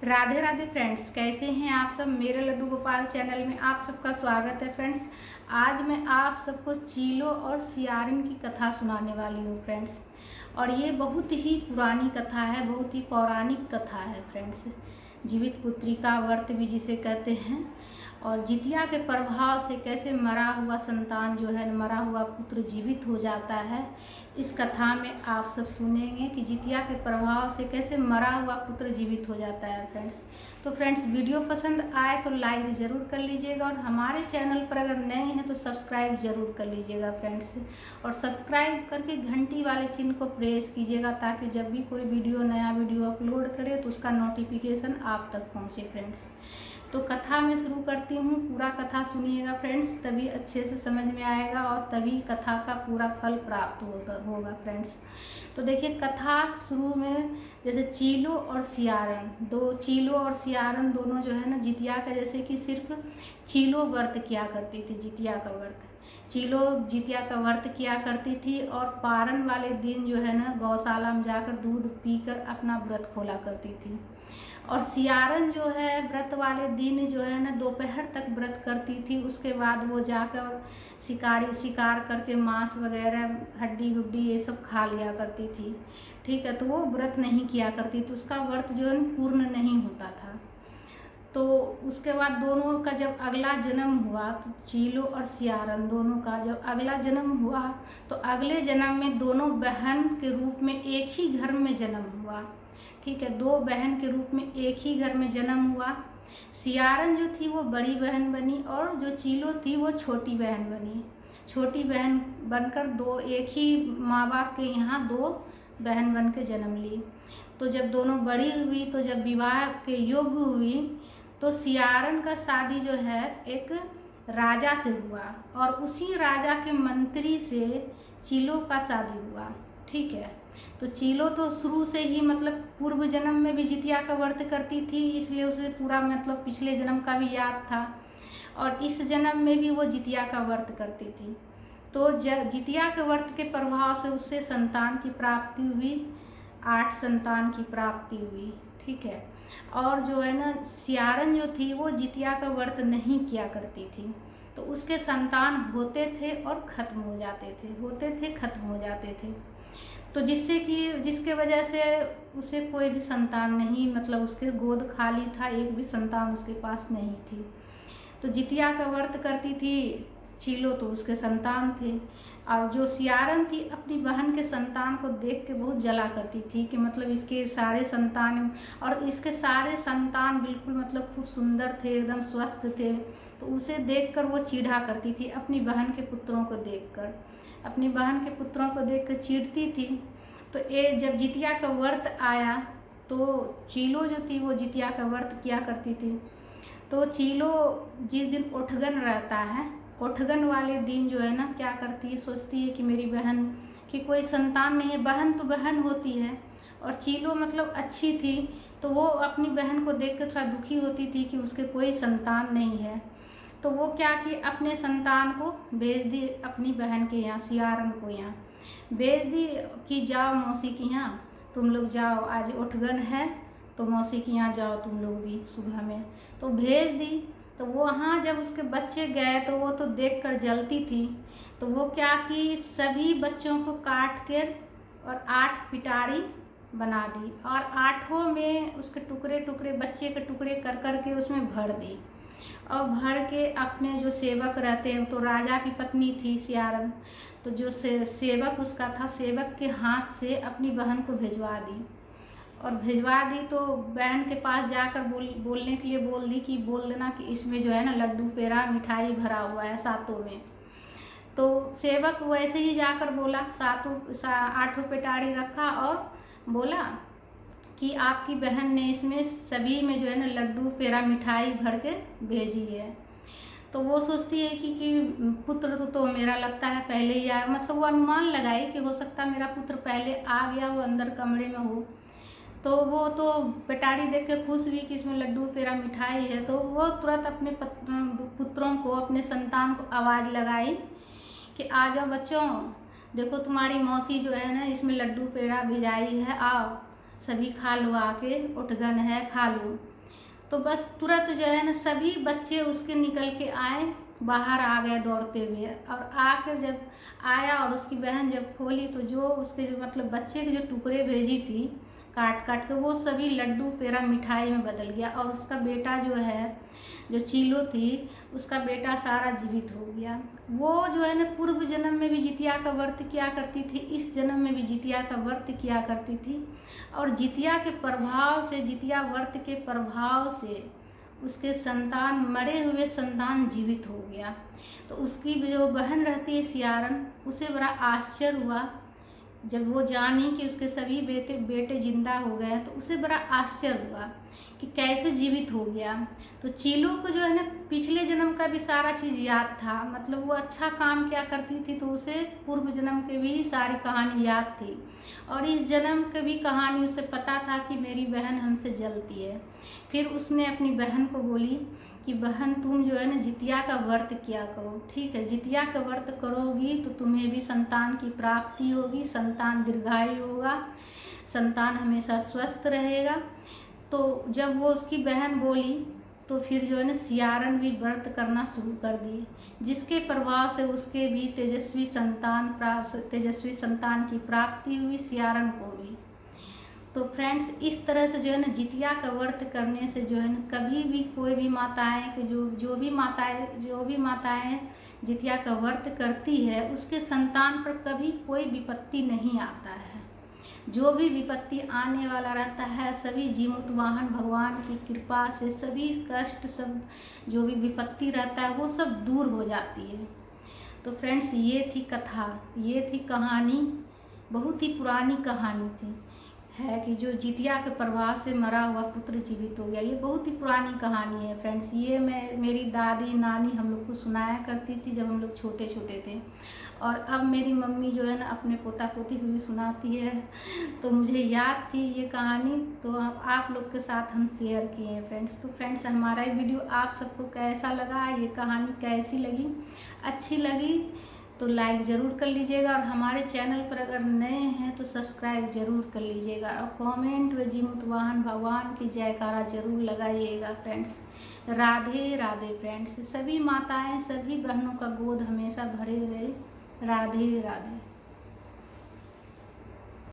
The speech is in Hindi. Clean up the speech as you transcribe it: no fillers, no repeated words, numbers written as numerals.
राधे राधे फ्रेंड्स, कैसे हैं आप सब। मेरे लड्डू गोपाल चैनल में आप सबका स्वागत है फ्रेंड्स। आज मैं आप सबको चीलो और सियारिन की कथा सुनाने वाली हूँ फ्रेंड्स। और ये बहुत ही पुरानी कथा है, बहुत ही पौराणिक कथा है फ्रेंड्स। जीवित पुत्री का व्रत भी जिसे कहते हैं, और जितिया के प्रभाव से कैसे मरा हुआ संतान जो है, मरा हुआ पुत्र जीवित हो जाता है। इस कथा में आप सब सुनेंगे कि जितिया के प्रभाव से कैसे मरा हुआ पुत्र जीवित हो जाता है फ्रेंड्स। तो फ्रेंड्स, वीडियो पसंद आए तो लाइक ज़रूर कर लीजिएगा, और हमारे चैनल पर अगर नए हैं तो सब्सक्राइब ज़रूर कर लीजिएगा फ्रेंड्स। और सब्सक्राइब करके घंटी वाले चिन्ह को प्रेस कीजिएगा, ताकि जब भी कोई नया वीडियो अपलोड करे तो उसका नोटिफिकेशन आप तक पहुँचे फ्रेंड्स। तो कथा में शुरू करती हूँ। पूरा कथा सुनिएगा फ्रेंड्स, तभी अच्छे से समझ में आएगा और तभी कथा का पूरा फल प्राप्त होगा फ्रेंड्स। तो देखिए, कथा शुरू में जैसे चीलो और सियारन, चीलो और सियारन दोनों जो है ना जितिया का, जैसे कि सिर्फ चीलो व्रत किया करती थी, जितिया का व्रत। चीलो जितिया का व्रत किया करती थी, और पारण वाले दिन जो है ना गौशाला में जाकर दूध पीकर अपना व्रत खोला करती थी। और सियारन जो है व्रत वाले दिन जो है ना दोपहर तक व्रत करती थी। उसके बाद वो जाकर शिकार करके मांस वगैरह, हड्डी हुड्डी ये सब खा लिया करती थी। ठीक है, तो वो व्रत नहीं किया करती, तो उसका व्रत जो है पूर्ण नहीं होता था। तो उसके बाद दोनों का जब अगला जन्म हुआ, तो चीलो और सियारन दोनों का जब अगला जन्म हुआ, तो अगले जन्म में दोनों बहन के रूप में एक ही घर में जन्म हुआ। ठीक है, दो बहन के रूप में एक ही घर में जन्म हुआ। सियारन जो थी वो बड़ी बहन बनी, और जो चीलो थी वो छोटी बहन बनी। छोटी बहन बनकर दो एक ही माँ बाप के यहाँ दो बहन बन के जन्म ली। तो जब दोनों बड़ी हुई, तो जब विवाह के योग्य हुई, तो सियारन का शादी जो है एक राजा से हुआ, और उसी राजा के मंत्री से चीलो का शादी हुआ। ठीक है, तो चीलो तो शुरू से ही मतलब पूर्व जन्म में भी जितिया का व्रत करती थी, इसलिए उसे पूरा मतलब पिछले जन्म का भी याद था, और इस जन्म में भी वो जितिया का व्रत करती थी। तो जितिया के व्रत के प्रभाव से उससे संतान की प्राप्ति हुई, 8 संतान की प्राप्ति हुई। ठीक है, और जो है ना सियारन जो थी वो जितिया का व्रत नहीं किया करती थी, तो उसके संतान होते थे और ख़त्म हो जाते थे, होते थे ख़त्म हो जाते थे। तो जिसके वजह से उसे कोई भी संतान नहीं, मतलब उसके गोद खाली था, एक भी संतान उसके पास नहीं थी। तो जितिया का व्रत करती थी चीलो, तो उसके संतान थे। और जो सियारन थी अपनी बहन के संतान को देख के बहुत जला करती थी, कि मतलब इसके सारे संतान, और इसके सारे संतान बिल्कुल मतलब खूब सुंदर थे, एकदम स्वस्थ थे। तो उसे देखकर वो चिढ़ा करती थी, अपनी बहन के पुत्रों को देखकर, अपनी बहन के पुत्रों को देखकर चिढ़ती थी। तो ये जब जितिया का व्रत आया, तो चीलो जो थी वो जितिया का व्रत किया करती थी। तो चीलो जिस दिन उठगन रहता है, उठगन वाले दिन जो है ना क्या करती है, सोचती है कि मेरी बहन की कोई संतान नहीं है। बहन तो बहन होती है, और चीलो मतलब अच्छी थी, तो वो अपनी बहन को देख कर थोड़ा दुखी होती थी कि उसके कोई संतान नहीं है। तो वो क्या कि अपने संतान को भेज दी अपनी बहन के यहाँ, सियारन को यहाँ भेज दी कि जाओ मौसी के यहाँ, तुम लोग जाओ, आज उठगन है, तो मौसी के यहाँ जाओ तुम लोग भी सुबह में। तो भेज दी। तो वो वहाँ जब उसके बच्चे गए, तो वो तो देख कर जलती थी। तो वो क्या कि सभी बच्चों को काट कर और 8 पिटारी बना दी, और 8 में उसके टुकड़े टुकड़े, बच्चे के टुकड़े कर कर के उसमें भर दी। और भर के अपने जो सेवक रहते हैं, तो राजा की पत्नी थी सियारन, तो जो सेवक उसका था, सेवक के हाथ से अपनी बहन को भिजवा दी। और भिजवा दी तो बहन के पास जाकर बोलने के लिए बोल दी कि बोल देना कि इसमें जो है ना लड्डू पेड़ा मिठाई भरा हुआ है सातों में। तो सेवक वैसे ही जाकर बोला, 8 पेटारी रखा, और बोला कि आपकी बहन ने इसमें सभी में जो है ना लड्डू पेड़ा मिठाई भर के भेजी है। तो वो सोचती है कि पुत्र तो मेरा लगता है पहले ही आया, मतलब वो अनुमान लगाई कि हो सकता है मेरा पुत्र पहले आ गया हो, अंदर कमरे में हो। तो वो तो पेटारी देख के खुश हुई कि इसमें लड्डू पेड़ा मिठाई है। तो वो तुरंत अपने पुत्रों को, अपने संतान को आवाज़ लगाई कि आ जाओ बच्चों, देखो तुम्हारी मौसी जो है ना इसमें लड्डू पेड़ा भिजाई है, आओ सभी खा लो, आके उठगन है खा लो। तो बस तुरंत जो है ना सभी बच्चे उसके निकल के आए, बाहर आ गए दौड़ते हुए। और आकर जब आया और उसकी बहन जब खोली तो जो उसके जो मतलब बच्चे के जो टुकड़े भेजी थी काट काट के, वो सभी लड्डू पेड़ा मिठाई में बदल गया। और उसका बेटा जो है, जो चीलो थी, उसका बेटा सारा जीवित हो गया। वो जो है ना पूर्व जन्म में भी जितिया का व्रत किया करती थी, इस जन्म में भी जितिया का व्रत किया करती थी। और जितिया के प्रभाव से, जितिया व्रत के प्रभाव से उसके संतान, मरे हुए संतान जीवित हो गया। तो उसकी जो बहन रहती है सियारन, उसे बड़ा आश्चर्य हुआ जब वो जानी कि उसके सभी बेटे जिंदा हो गए। तो उसे बड़ा आश्चर्य हुआ कि कैसे जीवित हो गया। तो चीलो को जो है ना पिछले जन्म का भी सारा चीज़ याद था, मतलब वो अच्छा काम क्या करती थी तो उसे पूर्व जन्म के भी सारी कहानी याद थी। और इस जन्म की भी कहानी उसे पता था कि मेरी बहन हमसे जलती है। फिर उसने अपनी बहन को बोली कि बहन तुम जो है ना जितिया का व्रत किया करो, ठीक है, जितिया का व्रत करोगी तो तुम्हें भी संतान की प्राप्ति होगी, संतान दीर्घायु होगा, संतान हमेशा स्वस्थ रहेगा। तो जब वो उसकी बहन बोली तो फिर जो है ना सियारन भी व्रत करना शुरू कर दी, जिसके प्रभाव से उसके भी तेजस्वी संतान की प्राप्ति हुई, सियारन को भी। तो फ्रेंड्स इस तरह से जो है ना जितिया का व्रत करने से जो है ना कभी भी कोई भी माताएं कि जो भी माताएं जितिया का व्रत करती है उसके संतान पर कभी कोई विपत्ति नहीं आता है। जो भी विपत्ति आने वाला रहता है सभी जीमूत वाहन भगवान की कृपा से सभी कष्ट, सब जो भी विपत्ति रहता है वो सब दूर हो जाती है। तो फ्रेंड्स ये थी कथा, ये थी कहानी, बहुत ही पुरानी कहानी थी, है कि जो जितिया के प्रभाव से मरा हुआ पुत्र जीवित हो गया। ये बहुत ही पुरानी कहानी है फ्रेंड्स। ये मेरी दादी नानी हम लोग को सुनाया करती थी जब हम लोग छोटे छोटे थे। और अब मेरी मम्मी जो है ना अपने पोता पोती को भी सुनाती है। तो मुझे याद थी ये कहानी, तो आप लोग के साथ हम शेयर किए हैं फ्रेंड्स। तो फ्रेंड्स हमारा ये वीडियो आप सबको कैसा लगा, ये कहानी कैसी लगी, अच्छी लगी तो लाइक ज़रूर कर लीजिएगा। और हमारे चैनल पर अगर नए हैं तो सब्सक्राइब ज़रूर कर लीजिएगा। और कमेंट में जीमूत वाहन भगवान की जयकारा ज़रूर लगाइएगा फ्रेंड्स। राधे राधे फ्रेंड्स। सभी माताएं, सभी बहनों का गोद हमेशा भरे रहे। राधे राधे।